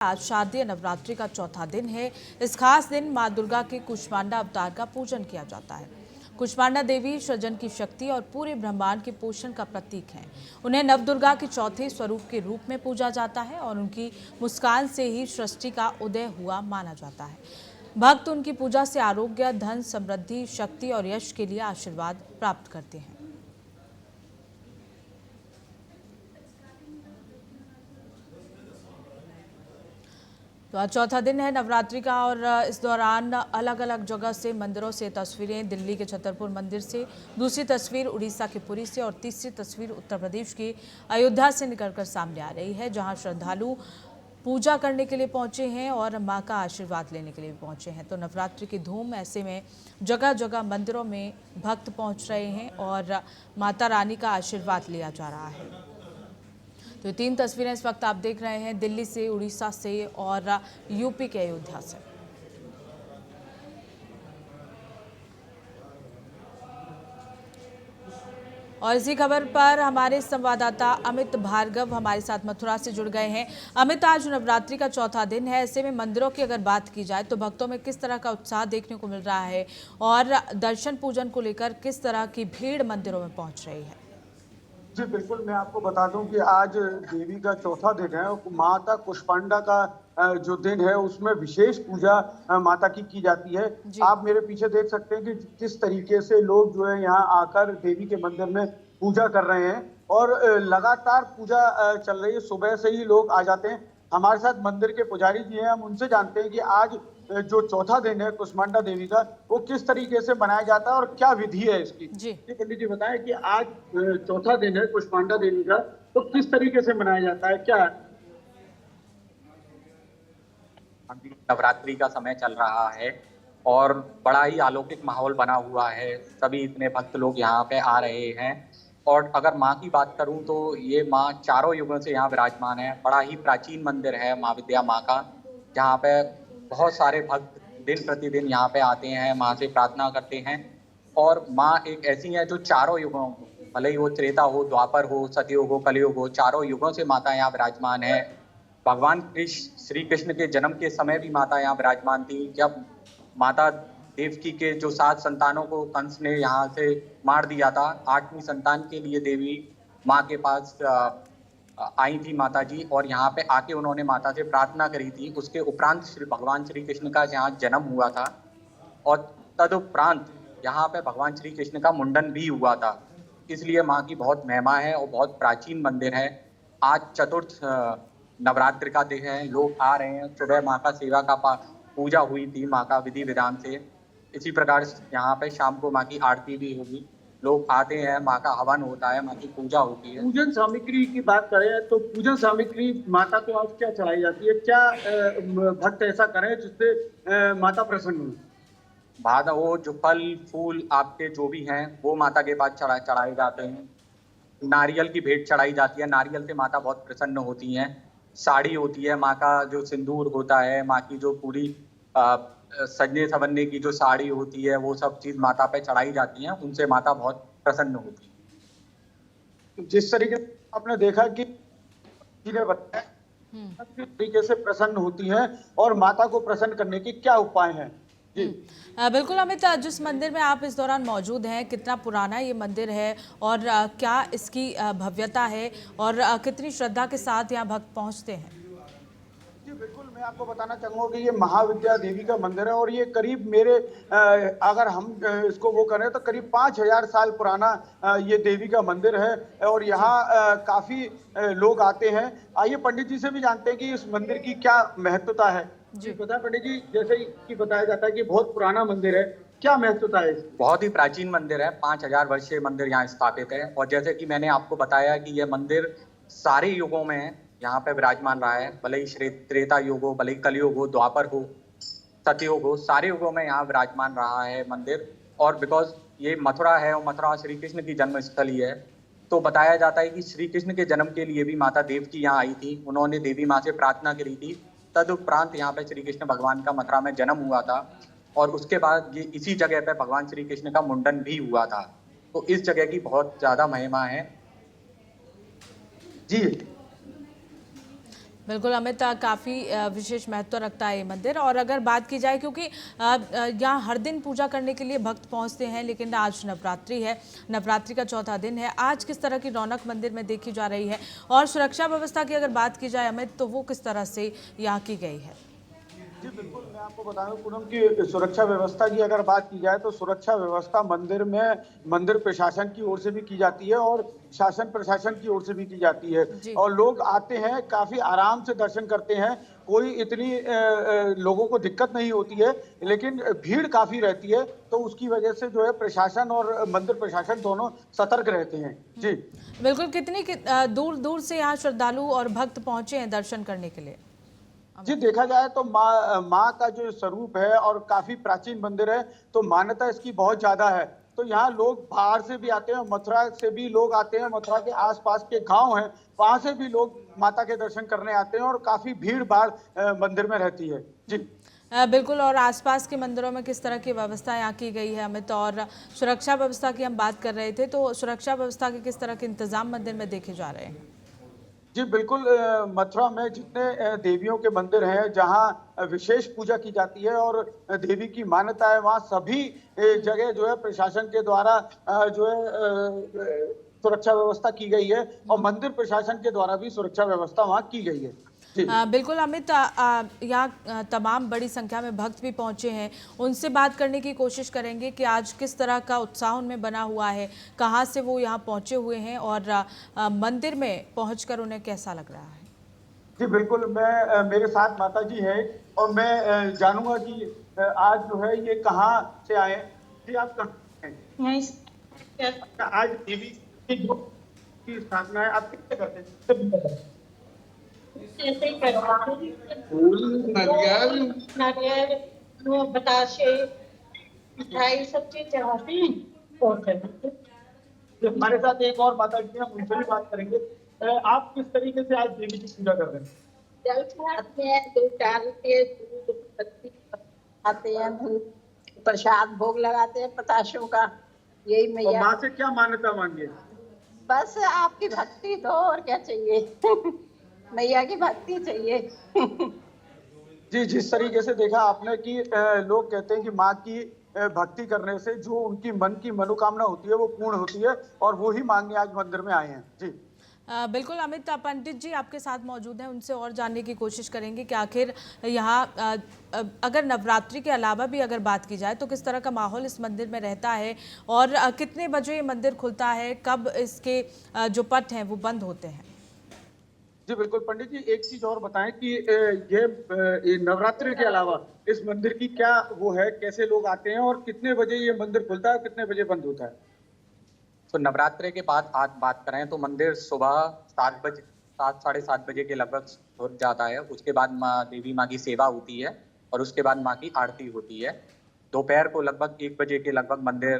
आज शारदीय नवरात्रि का चौथा दिन है। इस खास दिन मां दुर्गा के कूष्मांडा अवतार का पूजन किया जाता है। कूष्मांडा देवी सृजन की शक्ति और पूरे ब्रह्मांड के पोषण का प्रतीक है। उन्हें नवदुर्गा के चौथे स्वरूप के रूप में पूजा जाता है और उनकी मुस्कान से ही सृष्टि का उदय हुआ माना जाता है। भक्त उनकी पूजा से आरोग्य, धन, समृद्धि, शक्ति और यश के लिए आशीर्वाद प्राप्त करते हैं। तो आज चौथा दिन है नवरात्रि का और इस दौरान अलग अलग जगह से मंदिरों से तस्वीरें, दिल्ली के छतरपुर मंदिर से, दूसरी तस्वीर उड़ीसा के पुरी से और तीसरी तस्वीर उत्तर प्रदेश की अयोध्या से निकलकर सामने आ रही है, जहां श्रद्धालु पूजा करने के लिए पहुंचे हैं और मां का आशीर्वाद लेने के लिए पहुंचे हैं। तो नवरात्रि की धूम, ऐसे में जगह जगह मंदिरों में भक्त पहुंच रहे हैं और माता रानी का आशीर्वाद लिया जा रहा है। तो तीन तस्वीरें इस वक्त आप देख रहे हैं, दिल्ली से, उड़ीसा से और यूपी के अयोध्या से। और इसी खबर पर हमारे संवाददाता अमित भार्गव हमारे साथ मथुरा से जुड़ गए हैं। अमित, आज नवरात्रि का चौथा दिन है, ऐसे में मंदिरों की अगर बात की जाए तो भक्तों में किस तरह का उत्साह देखने को मिल रहा है और दर्शन पूजन को लेकर किस तरह की भीड़ मंदिरों में पहुंच रही है? जी बिल्कुल, मैं आपको बता दूं कि आज देवी का चौथा दिन है और माता कुष्मांडा का जो दिन है उसमें विशेष पूजा माता की जाती है। आप मेरे पीछे देख सकते हैं कि किस तरीके से लोग जो है यहाँ आकर देवी के मंदिर में पूजा कर रहे हैं और लगातार पूजा चल रही है। सुबह से ही लोग आ जाते हैं। हमारे साथ मंदिर के पुजारी जी हैं, हम उनसे जानते हैं कि आज जो चौथा दिन है कुष्मांडा देवी का, वो किस तरीके से मनाया जाता है और क्या विधि है इसकी। जी पंडित जी बताएं कि आज चौथा दिन है कुष्मांडा देवी का, तो किस तरीके से मनाया जाता है, क्या? नवरात्रि का समय चल रहा है और बड़ा ही अलौकिक माहौल बना हुआ है। सभी इतने भक्त लोग यहाँ पे आ रहे हैं और अगर माँ की बात करूं तो ये माँ चारों युगों से यहाँ विराजमान है। बड़ा ही प्राचीन मंदिर है माँ विद्या माँ का, जहाँ पे बहुत सारे भक्त दिन प्रतिदिन यहाँ पे आते हैं, माँ से प्रार्थना करते हैं। और माँ एक ऐसी है जो चारों युगों, भले ही वो त्रेता हो, द्वापर हो, सतयुग हो, कलयुग हो, चारों युगों से माता यहाँ विराजमान है। भगवान श्री कृष्ण के जन्म के समय भी माता यहाँ विराजमान थी। जब माता देवकी के जो 7 संतानों को कंस ने यहाँ से मार दिया था, 8वीं संतान के लिए देवी माँ के पास आई थी माता जी, और यहाँ पे आके उन्होंने माता से प्रार्थना करी थी। उसके उपरांत भगवान श्री कृष्ण का यहाँ जन्म हुआ था और तदुपरांत यहाँ पे भगवान श्री कृष्ण का मुंडन भी हुआ था। इसलिए माँ की बहुत महिमा है और बहुत प्राचीन मंदिर है। आज चतुर्थ नवरात्रि का दिन है, लोग आ रहे हैं। सुबह माँ का सेवा का पूजा हुई थी माँ का विधि विधान से। इसी प्रकार यहाँ पे शाम को माँ की आरती भी होगी। लोग आते हैं, माँ का हवन होता है, माँ की पूजा होती है। पूजन सामग्री की बात करें तो पूजन सामग्री माता को आज क्या चढ़ाई जाती है? क्या भक्त ऐसा करें जिससे माता प्रसन्न हो? भादा वो जो फल फूल आपके जो भी हैं वो माता के पास चढ़ाए जाते हैं। नारियल की भेंट चढ़ाई जाती है, नारियल से माता बहुत प्रसन्न होती हैं। साड़ी होती है, माँ का जो सिंदूर होता है, माँ की जो पूरी सजने संवरने की जो साड़ी होती है, वो सब चीज माता पे चढ़ाई जाती हैं। उनसे माता बहुत प्रसन्न होती है। जिस तरीके से आपने देखा कि बताया किस तरीके से प्रसन्न होती है और माता को प्रसन्न करने के क्या उपाय हैं? जी बिल्कुल अमित, जिस मंदिर में आप इस दौरान मौजूद हैं, कितना पुराना ये मंदिर है और क्या इसकी भव्यता है और कितनी श्रद्धा के साथ यहाँ भक्त पहुँचते हैं? जी बिल्कुल, मैं आपको बताना चाहूंगा कि ये महाविद्या देवी का मंदिर है और ये करीब मेरे अगर हम इसको वो करें तो करीब 5000 साल पुराना ये देवी का मंदिर है और यहाँ काफी लोग आते हैं। आइए पंडित जी से भी जानते हैं कि इस मंदिर की क्या महत्वता है। जी पता है पंडित जी, जैसे कि बताया जाता है कि बहुत पुराना मंदिर है, क्या महत्वता है इसकी? बहुत ही प्राचीन मंदिर है, 5000 वर्षीय मंदिर यहाँ स्थापित है। और जैसे कि मैंने आपको बताया कि यह मंदिर सारे युगों में यहाँ पे विराजमान रहा है, भले ही त्रेता युग हो, भले ही कलयुग हो, द्वापर हो, सतयुग हो, सारे युगों में यहाँ विराजमान रहा है मंदिर। और बिकॉज ये मथुरा है और मथुरा श्री कृष्ण की जन्म स्थली है, तो बताया जाता है कि श्री कृष्ण के जन्म के लिए भी माता देवकी यहाँ आई थी। उन्होंने देवी माँ से प्रार्थना करी थी। तदुपरांत यहाँ पे श्री कृष्ण भगवान का मथुरा में जन्म हुआ था और उसके बाद ये इसी जगह पे भगवान श्री कृष्ण का मुंडन भी हुआ था। तो इस जगह की बहुत ज्यादा महिमा है। जी बिल्कुल अमित, काफ़ी विशेष महत्व रखता है ये मंदिर। और अगर बात की जाए, क्योंकि यहाँ हर दिन पूजा करने के लिए भक्त पहुँचते हैं, लेकिन आज नवरात्रि है, नवरात्रि का चौथा दिन है। आज किस तरह की रौनक मंदिर में देखी जा रही है, और सुरक्षा व्यवस्था की अगर बात की जाए अमित, तो वो किस तरह से यहाँ की गई है? जी बिल्कुल, मैं आपको बता दूं पूनम की सुरक्षा व्यवस्था की अगर बात की जाए तो सुरक्षा व्यवस्था मंदिर में मंदिर प्रशासन की ओर से भी की जाती है और शासन प्रशासन की ओर से भी की जाती है। जी। और लोग आते हैं, काफी आराम से दर्शन करते हैं, कोई इतनी लोगों को दिक्कत नहीं होती है, लेकिन भीड़ काफी रहती है, तो उसकी वजह से जो है प्रशासन और मंदिर प्रशासन दोनों सतर्क रहते हैं। जी बिल्कुल, कितनी दूर दूर से यहाँ श्रद्धालु और भक्त पहुंचे हैं दर्शन करने के लिए? जी, देखा जाए तो माँ का जो स्वरूप है और काफी प्राचीन मंदिर है, तो मान्यता इसकी बहुत ज्यादा है। तो यहाँ लोग बाहर से भी आते हैं, मथुरा से भी लोग आते हैं, मथुरा के आसपास के गांव हैं, वहां से भी लोग माता के दर्शन करने आते हैं और काफी भीड़ भाड़ मंदिर में रहती है। जी बिल्कुल। और आसपास के मंदिरों में किस तरह की व्यवस्था यहाँ की गई है अमित? और सुरक्षा व्यवस्था की हम बात कर रहे थे, तो सुरक्षा व्यवस्था के किस तरह के इंतजाम मंदिर में देखे जा रहे हैं? जी बिल्कुल, मथुरा में जितने देवियों के मंदिर हैं जहां विशेष पूजा की जाती है और देवी की मान्यता है, वहां सभी जगह जो है प्रशासन के द्वारा जो है सुरक्षा व्यवस्था की गई है और मंदिर प्रशासन के द्वारा भी सुरक्षा व्यवस्था वहां की गई है। जी बिल्कुल अमित, यहाँ तमाम बड़ी संख्या में भक्त भी पहुंचे हैं, उनसे बात करने की कोशिश करेंगे कि आज किस तरह का उत्साह उनमें बना हुआ है, कहाँ से वो यहाँ पहुंचे हुए हैं, और मंदिर में पहुंचकर उन्हें कैसा लग रहा है। जी बिल्कुल, मैं मेरे साथ माता जी है और मैं जानूंगा कि आज जो है ये कहाँ से आए हैं। जी आप कहाँ हैं? यहीं से। अच्छा, आज देवी की जो की स्थापना है आप किससे करते हैं? ऐसे ही करवाते हैं। नारियल, वो बताशे, मिठाई सब चीज चढ़ाते हैं और करते हैं। तो हमारे साथ एक और माता जी हैं, उनसे भी बात करेंगे। आप किस तरीके से आज देवी की पूजा कर रहे हैं? जल चढ़ाते हैं, दूध डालते हैं, दूध पत्ती आते हैं, दूध प्रसाद भोग लगाते हैं पताशों का। यही और मैया, माँ से क्या मान्यता मांगी है? बस आपकी भक्ति दो और क्या चाहिए। मैया की भक्ति चाहिए। जी, जिस तरीके से देखा आपने कि लोग कहते हैं कि माँ की भक्ति करने से जो उनकी मन की मनोकामना होती है वो पूर्ण होती है और वो ही मांगने आज मंदिर में आए हैं। जी बिल्कुल अमित, पंडित जी आपके साथ मौजूद हैं, उनसे और जानने की कोशिश करेंगे कि आखिर यहाँ अगर नवरात्रि के अलावा भी अगर बात की जाए तो किस तरह का माहौल इस मंदिर में रहता है, और कितने बजे ये मंदिर खुलता है, कब इसके जो पट हैं वो बंद होते हैं। जी बिल्कुल पंडित जी, एक चीज और बताएं कि ये नवरात्रि के अलावा इस मंदिर की क्या वो है, कैसे लोग आते हैं और कितने बजे ये मंदिर खुलता है, कितने बजे बंद होता है? तो नवरात्रि के बाद आज बात करें तो मंदिर सुबह 7 बजे, 7 साढ़े 7 बजे के लगभग खुल जाता है। उसके बाद देवी माँ की सेवा होती है और उसके बाद माँ की आरती होती है। दोपहर को लगभग 1 बजे के लगभग मंदिर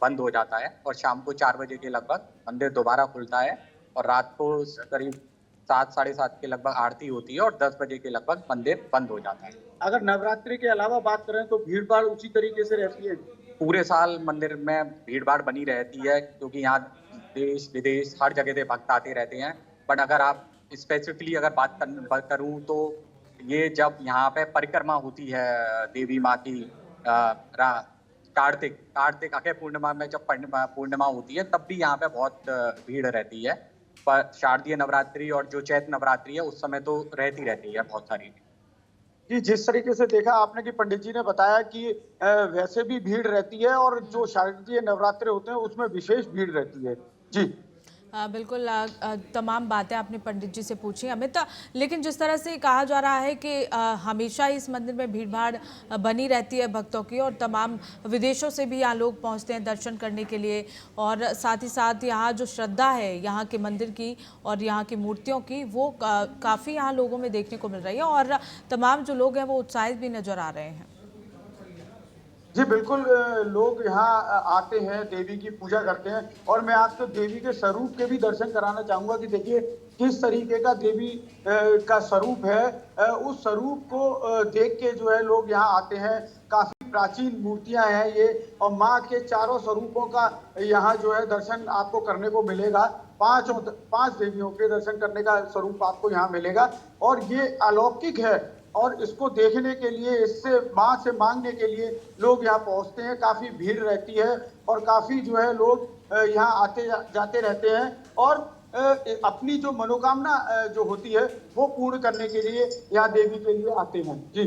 बंद हो जाता है और शाम को 4 बजे के लगभग मंदिर दोबारा खुलता है और रात को करीब 7 साढ़े 7 के लगभग आरती होती है और 10 बजे के लगभग मंदिर बंद हो जाता है। अगर नवरात्रि के अलावा बात करें तो भीड़ भाड़ उसी तरीके से रहती है? पूरे साल मंदिर में भीड़ भाड़ बनी रहती है क्योंकि यहाँ देश विदेश हर जगह से भक्त आते रहते हैं। बट अगर आप स्पेसिफिकली अगर बात करूँ तो ये जब यहाँ पे परिक्रमा होती है देवी माँ की कार्तिक अक्षय पूर्णिमा में जब पूर्णिमा होती है तब भी यहाँ पे बहुत भीड़ रहती है। पर शारदीय नवरात्रि और जो चैत्र नवरात्रि है उस समय तो रहती है बहुत सारी। जी, जिस तरीके से देखा आपने कि पंडित जी ने बताया कि वैसे भी भीड़ रहती है और जो शारदीय नवरात्रे होते हैं उसमें विशेष भीड़ रहती है। जी बिल्कुल, तमाम बातें आपने पंडित जी से पूछी अमित, लेकिन जिस तरह से कहा जा रहा है कि हमेशा ही इस मंदिर में भीड़ भाड़ बनी रहती है भक्तों की, और तमाम विदेशों से भी यहाँ लोग पहुँचते हैं दर्शन करने के लिए, और साथ ही साथ यहाँ जो श्रद्धा है यहाँ के मंदिर की और यहाँ की मूर्तियों की वो काफ़ी यहाँ लोगों में देखने को मिल रही है, और तमाम जो लोग हैं वो उत्साहित भी नज़र आ रहे हैं। जी बिल्कुल, लोग यहाँ आते हैं, देवी की पूजा करते हैं और मैं आपको देवी के स्वरूप के भी दर्शन कराना चाहूंगा कि देखिए किस तरीके का देवी का स्वरूप है। उस स्वरूप को देख के जो है लोग यहाँ आते हैं। काफी प्राचीन मूर्तियां हैं ये और माँ के चारों स्वरूपों का यहाँ जो है दर्शन आपको करने को मिलेगा। पांच देवियों के दर्शन करने का स्वरूप आपको यहाँ मिलेगा और ये अलौकिक है। और इसको देखने के लिए, इससे मां से मांगने के लिए लोग यहाँ पहुंचते हैं। काफी भीड़ रहती है और काफी जो है लोग यहाँ आते जाते रहते हैं और अपनी जो मनोकामना जो होती है वो पूर्ण करने के लिए यहाँ देवी के लिए आते हैं। जी।